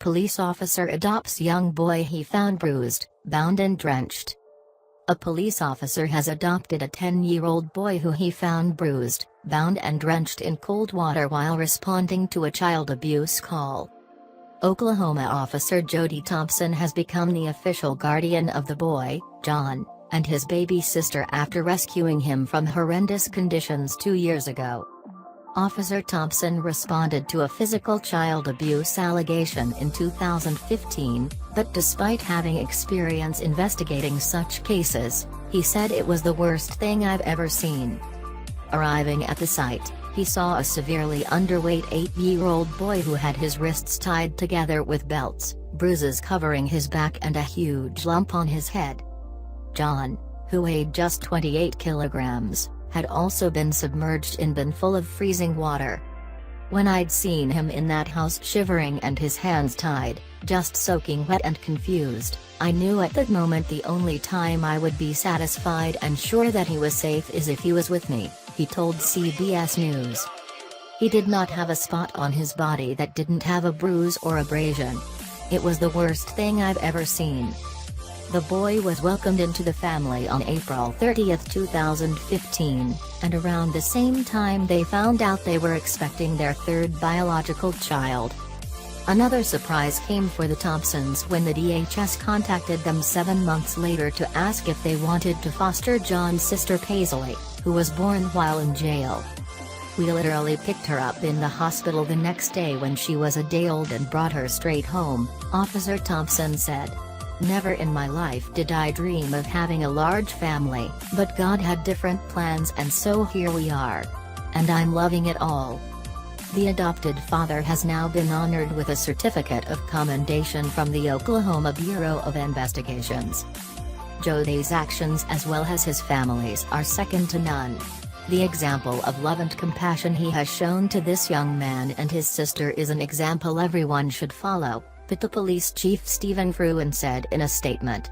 Police officer adopts young boy he found bruised, bound and drenched. A police officer has adopted a 10-year-old boy who he found bruised, bound and drenched in cold water while responding to a child abuse call. Oklahoma officer Jody Thompson has become the official guardian of the boy, John, and his baby sister after rescuing him from horrendous conditions 2 years ago. Officer Thompson responded to a physical child abuse allegation in 2015, but despite having experience investigating such cases, he said it was the worst thing I've ever seen. Arriving at the site, he saw a severely underweight 8-year-old boy who had his wrists tied together with belts, bruises covering his back and a huge lump on his head. John, who weighed just 28 kilograms, had also been submerged in a bin full of freezing water. When I'd seen him in that house shivering and his hands tied, just soaking wet and confused, I knew at that moment the only time I would be satisfied and sure that he was safe is if he was with me, he told CBS News. He did not have a spot on his body that didn't have a bruise or abrasion. It was the worst thing I've ever seen. The boy was welcomed into the family on April 30, 2015, and around the same time they found out they were expecting their third biological child. Another surprise came for the Thompsons when the DHS contacted them 7 months later to ask if they wanted to foster John's sister Paisley, who was born while in jail. "We literally picked her up in the hospital the next day when she was a day old and brought her straight home," Officer Thompson said. "Never in my life did I dream of having a large family, but God had different plans and so here we are. And I'm loving it all." The adopted father has now been honored with a certificate of commendation from the Oklahoma Bureau of Investigations. Jody's actions as well as his family's are second to none. The example of love and compassion he has shown to this young man and his sister is an example everyone should follow, but the police chief Stephen Fruin said in a statement.